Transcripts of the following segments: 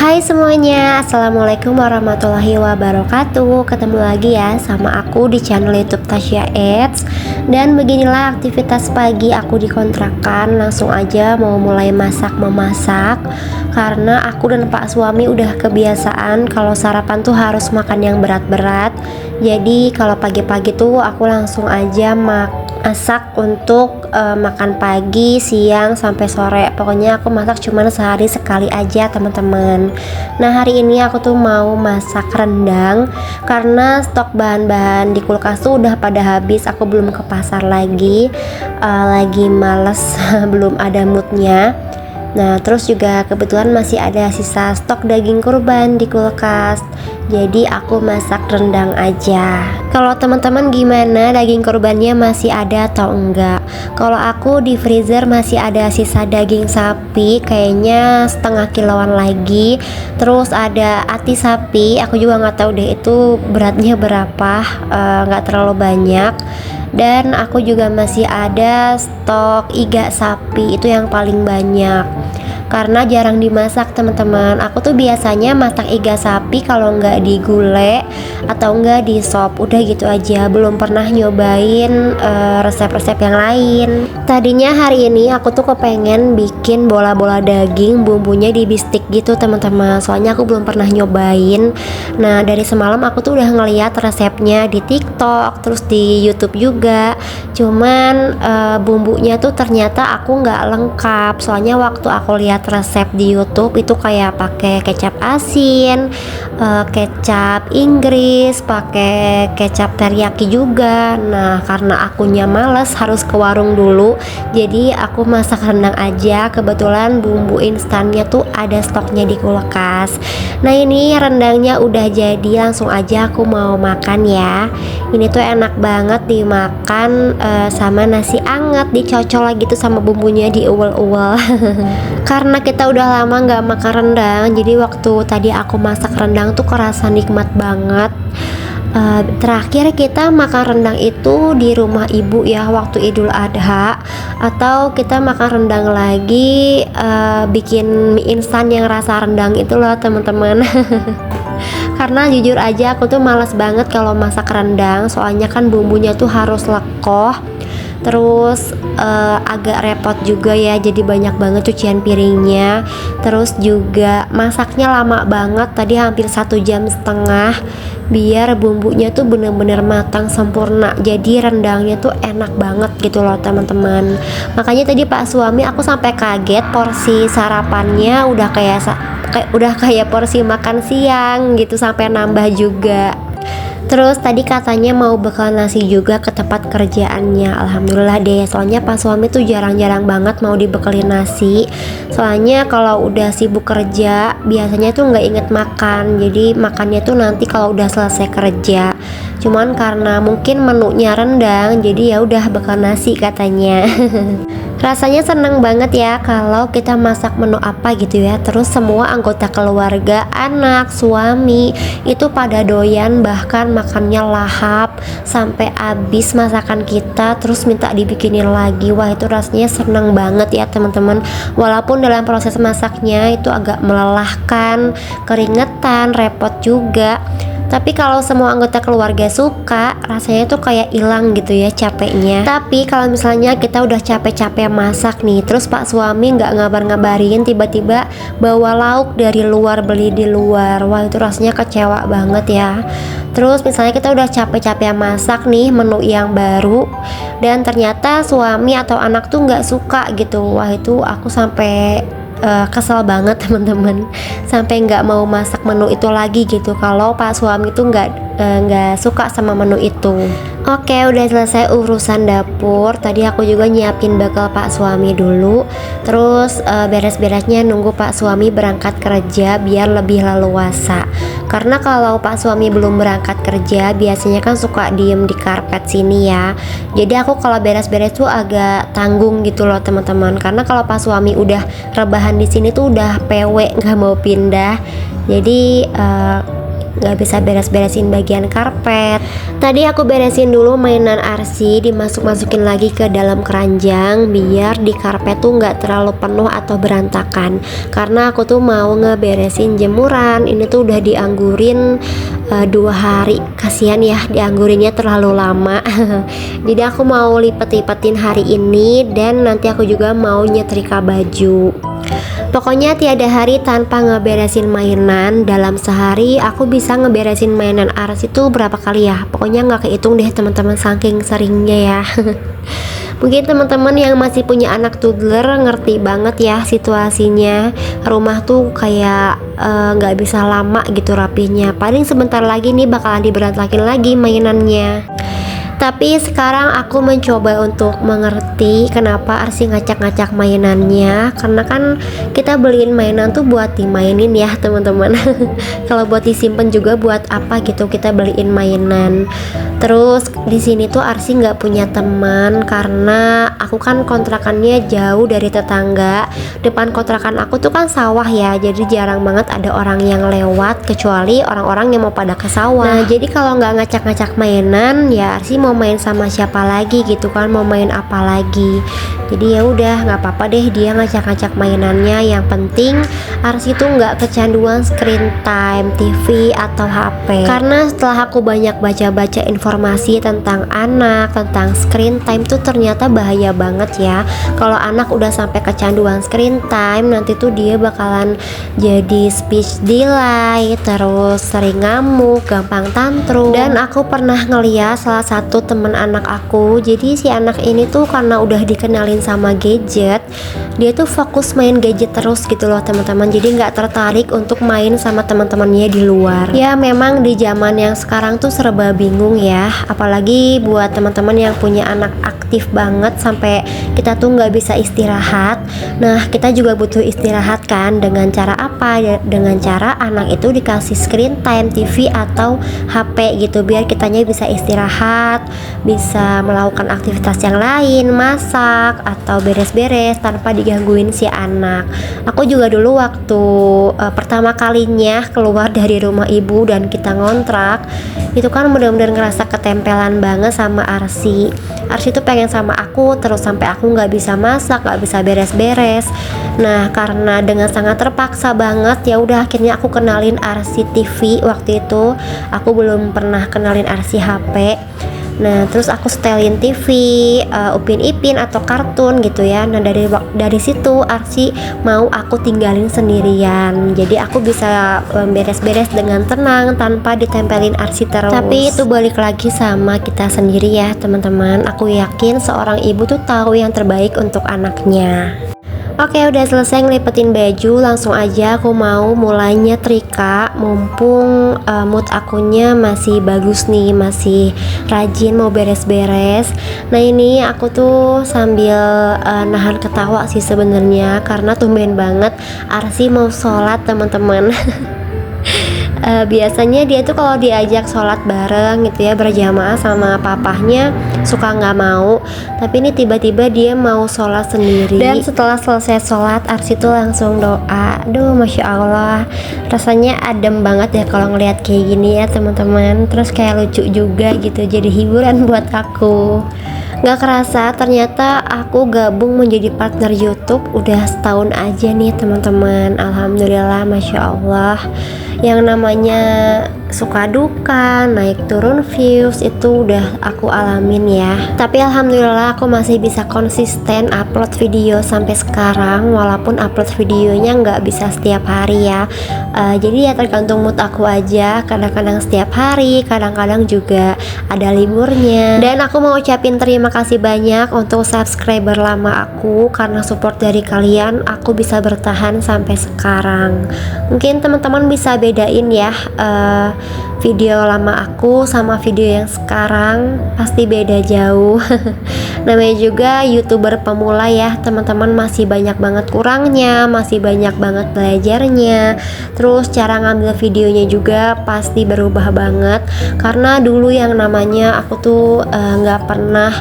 Hai semuanya, Assalamualaikum warahmatullahi wabarakatuh. Ketemu lagi ya sama aku di channel YouTube Tasya Eats. Dan beginilah aktivitas pagi aku di kontrakan. Langsung aja mau mulai memasak. Karena aku dan Pak suami udah kebiasaan kalau sarapan tuh harus makan yang berat-berat. Jadi kalau pagi-pagi tuh aku langsung aja masak untuk makan pagi, siang, sampai sore. Pokoknya aku masak cuman sehari sekali aja teman-teman. Nah hari ini aku tuh mau masak rendang karena stok bahan-bahan di kulkas tuh udah pada habis. Aku belum ke pasar lagi males belum ada moodnya. Nah terus juga kebetulan masih ada sisa stok daging kurban di kulkas, jadi aku masak rendang aja. Kalau teman-teman gimana, daging kurbannya masih ada atau enggak? Kalau aku di freezer masih ada sisa daging sapi, kayaknya setengah kiloan lagi. Terus ada ati sapi, aku juga nggak tahu deh itu beratnya berapa, nggak terlalu banyak. Dan aku juga masih ada stok iga sapi, itu yang paling banyak karena jarang dimasak teman-teman. Aku tuh biasanya masak iga sapi kalau nggak di gulai atau nggak di sop, udah gitu aja. Belum pernah nyobain resep-resep yang lain. Tadinya hari ini aku tuh kepengen bikin bola-bola daging, bumbunya di bistik gitu teman-teman, soalnya aku belum pernah nyobain. Nah dari semalam aku tuh udah ngeliat resepnya di TikTok, terus di YouTube juga. Cuman bumbunya tuh ternyata aku nggak lengkap, soalnya waktu aku lihat resep di YouTube itu kayak pakai kecap asin, kecap Inggris, pakai kecap teriyaki juga. Nah karena akunya males harus ke warung dulu, jadi aku masak rendang aja. Kebetulan bumbu instannya tuh ada stoknya di kulkas. Nah ini rendangnya udah jadi, langsung aja aku mau makan ya. Ini tuh enak banget dimakan sama nasi anget, dicocol lagi tuh sama bumbunya, diuwel-uwel. Karena kita udah lama nggak makan rendang, jadi waktu tadi aku masak rendang tuh kerasa nikmat banget. Terakhir kita makan rendang itu di rumah ibu ya, waktu Idul Adha. Atau kita makan rendang lagi bikin mie instan yang rasa rendang itu loh teman-teman. Karena jujur aja aku tuh malas banget kalau masak rendang, soalnya kan bumbunya tuh harus lekoh. Terus agak repot juga ya, jadi banyak banget cucian piringnya. Terus juga masaknya lama banget, tadi hampir 1,5 jam biar bumbunya tuh bener-bener matang sempurna. Jadi rendangnya tuh enak banget gitu loh teman-teman. Makanya tadi Pak suami aku sampai kaget, porsi sarapannya udah kayak porsi makan siang gitu, sampai nambah juga. Terus tadi katanya mau bekal nasi juga ke tempat kerjaannya. Alhamdulillah deh, soalnya Pak suami tuh jarang-jarang banget mau dibekelin nasi. Soalnya kalau udah sibuk kerja biasanya tuh nggak inget makan, jadi makannya tuh nanti kalau udah selesai kerja. Cuman karena mungkin menunya rendang, jadi ya udah bekal nasi katanya. Rasanya seneng banget ya kalau kita masak menu apa gitu ya, terus semua anggota keluarga, anak, suami itu pada doyan, bahkan makannya lahap sampai habis masakan kita, terus minta dibikinin lagi. Wah itu rasanya seneng banget ya teman-teman. Walaupun dalam proses masaknya itu agak melelahkan, keringetan, repot juga, tapi kalau semua anggota keluarga suka, rasanya tuh kayak hilang gitu ya capeknya. Tapi kalau misalnya kita udah capek-capek masak nih, terus Pak suami nggak ngabar-ngabarin, tiba-tiba bawa lauk dari luar, beli di luar, wah itu rasanya kecewa banget ya. Terus misalnya kita udah capek-capek masak nih menu yang baru, dan ternyata suami atau anak tuh nggak suka gitu, wah itu aku sampai kesel banget teman-teman, sampai nggak mau masak menu itu lagi gitu kalau Pak suami tuh nggak suka sama menu itu. Oke, udah selesai urusan dapur. Tadi aku juga nyiapin bekal Pak suami dulu. Terus beres-beresnya nunggu Pak suami berangkat kerja biar lebih leluasa. Karena kalau Pak suami belum berangkat kerja biasanya kan suka diem di karpet sini ya. Jadi aku kalau beres-beres tuh agak tanggung gitu loh teman-teman. Karena kalau Pak suami udah rebahan di sini tuh udah PW, nggak mau pindah. Jadi nggak bisa beres-beresin bagian karpet. Tadi aku beresin dulu mainan Arsy, dimasuk-masukin lagi ke dalam keranjang biar di karpet tuh nggak terlalu penuh atau berantakan. Karena aku tuh mau ngeberesin jemuran, ini tuh udah dianggurin 2 hari. Kasihan ya dianggurinnya terlalu lama. Jadi aku mau lipet-lipetin hari ini, dan nanti aku juga mau nyetrika baju. Pokoknya tiada hari tanpa ngeberesin mainan. Dalam sehari aku bisa ngeberesin mainan Arsy itu berapa kali ya? Pokoknya nggak kehitung deh teman-teman, saking seringnya ya. Mungkin teman-teman yang masih punya anak toddler ngerti banget ya situasinya. Rumah tuh kayak nggak bisa lama gitu rapinya. Paling sebentar lagi nih bakalan diberantakin lagi mainannya. Tapi sekarang aku mencoba untuk mengerti kenapa Arsy ngacak-ngacak mainannya. Karena kan kita beliin mainan tuh buat dimainin ya teman-teman. Kalau buat disimpan juga buat apa gitu kita beliin mainan. Terus di sini tuh Arsy nggak punya teman karena aku kan kontrakannya jauh dari tetangga. Depan kontrakan aku tuh kan sawah ya, jadi jarang banget ada orang yang lewat kecuali orang-orang yang mau pada ke sawah. Nah jadi kalau nggak ngacak-ngacak mainan ya Arsy mau main sama siapa lagi gitu kan, mau main apa lagi. Jadi ya udah nggak apa-apa deh dia ngacak-ngacak mainannya. Yang penting Arsy tuh nggak kecanduan screen time TV atau HP. Karena setelah aku banyak baca-baca informasi tentang anak, tentang screen time tuh ternyata bahaya banget ya. Kalau anak udah sampai kecanduan screen time, nanti tuh dia bakalan jadi speech delay, terus sering ngamuk, gampang tantrum. Dan aku pernah ngeliat salah satu temen anak aku. Jadi si anak ini tuh karena udah dikenalin sama gadget, dia tuh fokus main gadget terus gitu loh teman-teman. Jadi nggak tertarik untuk main sama teman-temannya di luar. Ya memang di zaman yang sekarang tuh serba bingung ya, apalagi buat teman-teman yang punya anak aktif banget sampai kita tuh nggak bisa istirahat. Nah kita juga butuh istirahat kan, dengan cara apa? Dengan cara anak itu dikasih screen time TV atau HP gitu, biar kitanya bisa istirahat, bisa melakukan aktivitas yang lain, masak atau beres-beres tanpa digangguin si anak. Aku juga dulu waktu pertama kalinya keluar dari rumah ibu dan kita ngontrak, itu kan benar-benar ngerasa ketempelan banget sama Arsy. Arsy tuh pengen sama aku terus sampai aku nggak bisa masak, nggak bisa beres-beres. Nah karena dengan sangat terpaksa banget ya udah akhirnya aku kenalin Arsy TV. Waktu itu aku belum pernah kenalin Arsy HP. Nah terus aku setelin TV, Upin Ipin atau kartun gitu ya. Nah dari situ Arsy mau aku tinggalin sendirian. Jadi aku bisa beres-beres dengan tenang tanpa ditempelin Arsy terus. Tapi itu balik lagi sama kita sendiri ya teman-teman. Aku yakin seorang ibu tuh tahu yang terbaik untuk anaknya. Oke udah selesai ngelipetin baju, langsung aja aku mau mulai nyetrika. Mumpung mood akunya masih bagus nih, masih rajin mau beres-beres. Nah ini aku tuh sambil nahan ketawa sih sebenarnya, karena tumben banget Arsy mau sholat teman-teman. Biasanya dia tuh kalau diajak sholat bareng gitu ya, berjamaah sama papahnya suka nggak mau, tapi ini tiba-tiba dia mau sholat sendiri. Dan setelah selesai sholat Arsy tuh langsung doa. Aduh masya Allah, rasanya adem banget ya kalau ngelihat kayak gini ya teman-teman. Terus kayak lucu juga gitu, jadi hiburan buat aku. Gak kerasa ternyata aku gabung menjadi partner YouTube udah setahun aja nih teman-teman. Alhamdulillah masya Allah. Yang namanya suka duka, naik turun views itu udah aku alamin ya. Tapi alhamdulillah aku masih bisa konsisten upload video sampai sekarang, walaupun upload videonya nggak bisa setiap hari ya. Jadi ya tergantung mood aku aja, kadang-kadang setiap hari, kadang-kadang juga ada liburnya. Dan aku mau ucapin terima kasih banyak untuk subscriber lama aku, karena support dari kalian aku bisa bertahan sampai sekarang. Mungkin teman-teman bisa bedain ya, video lama aku sama video yang sekarang pasti beda jauh. Namanya juga YouTuber pemula ya teman-teman, masih banyak banget kurangnya, masih banyak banget belajarnya. Terus cara ngambil videonya juga pasti berubah banget, karena dulu yang namanya aku tuh nggak pernah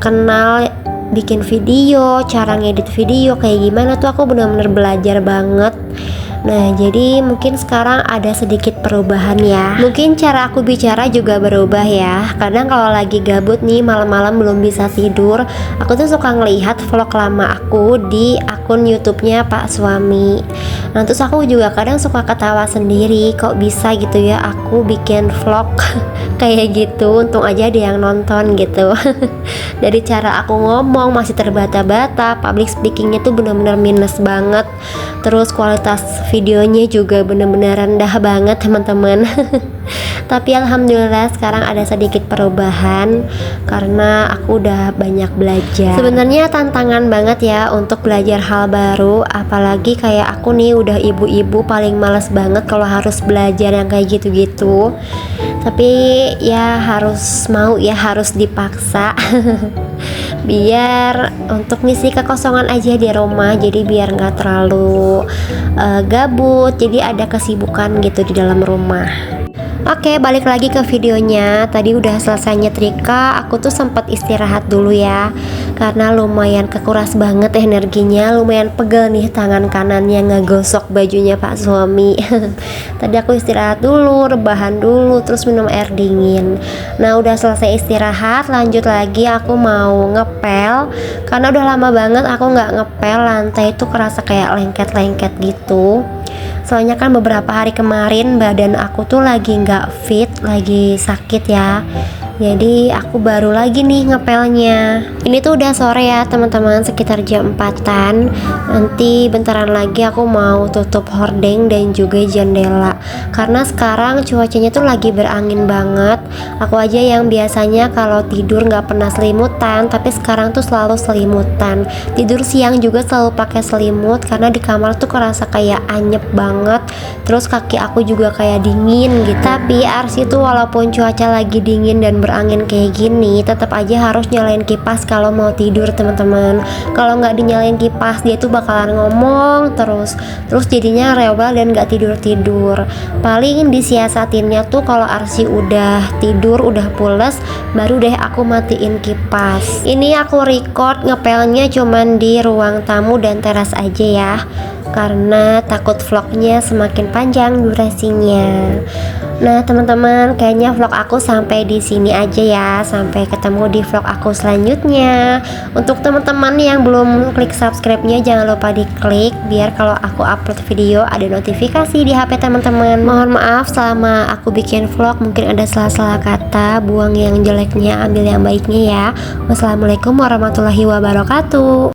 kenal bikin video, cara ngedit video kayak gimana tuh aku benar-benar belajar banget. Nah, jadi mungkin sekarang ada sedikit perubahan ya. Mungkin cara aku bicara juga berubah ya. Kadang kalau lagi gabut nih malam-malam belum bisa tidur, aku tuh suka ngelihat vlog lama aku di akun YouTube-nya Pak Suami. Nah, terus aku juga kadang suka ketawa sendiri, kok bisa gitu ya aku bikin vlog kayak gitu. Untung aja ada yang nonton gitu. Dari cara aku ngomong masih terbata-bata, public speakingnya tuh bener-bener minus banget. Terus kualitas videonya juga bener-bener rendah banget teman-teman. Tapi alhamdulillah sekarang ada sedikit perubahan karena aku udah banyak belajar. Sebenarnya tantangan banget ya untuk belajar hal baru, apalagi kayak aku nih udah ibu-ibu paling males banget kalau harus belajar yang kayak gitu-gitu. Tapi ya harus mau ya, harus dipaksa. Biar untuk ngisi kekosongan aja di rumah, jadi biar nggak terlalu gabut, jadi ada kesibukan gitu di dalam rumah. Oke, balik lagi ke videonya. Tadi udah selesai nyetrika, aku tuh sempat istirahat dulu ya, karena lumayan kekuras banget energinya, lumayan pegel nih tangan kanannya ngegosok bajunya Pak Suami. Tadi aku istirahat dulu, rebahan dulu, terus minum air dingin. Nah, udah selesai istirahat, lanjut lagi aku mau ngepel, karena udah lama banget aku nggak ngepel, lantai itu kerasa kayak lengket-lengket gitu. Soalnya kan beberapa hari kemarin badan aku tuh lagi nggak fit, lagi sakit ya. Jadi aku baru lagi nih ngepelnya. Ini tuh udah sore ya teman-teman, sekitar jam 4-an. Nanti bentaran lagi aku mau tutup hordeng dan juga jendela, karena sekarang cuacanya tuh lagi berangin banget. Aku aja yang biasanya kalau tidur nggak pernah selimutan, tapi sekarang tuh selalu selimutan. Tidur siang juga selalu pakai selimut karena di kamar tuh kerasa kayak anyep banget. Terus kaki aku juga kayak dingin gitu. Tapi Arsi tuh walaupun cuaca lagi dingin dan berangin kayak gini, tetap aja harus nyalain kipas kalau mau tidur teman-teman. Kalau nggak dinyalain kipas, dia tuh bakalan ngomong terus jadinya rewel dan nggak tidur. Paling disiasatinnya tuh kalau Arsi udah tidur, udah pules, baru deh aku matiin kipas. Ini aku record ngepelnya cuman di ruang tamu dan teras aja ya, karena takut vlognya semakin panjang durasinya. Nah teman-teman, kayaknya vlog aku sampai di sini aja ya. Sampai ketemu di vlog aku selanjutnya. Untuk teman-teman yang belum klik subscribe-nya, jangan lupa diklik biar kalau aku upload video ada notifikasi di HP teman-teman. Mohon maaf selama aku bikin vlog mungkin ada salah-salah kata, buang yang jeleknya, ambil yang baiknya ya. Wassalamualaikum warahmatullahi wabarakatuh.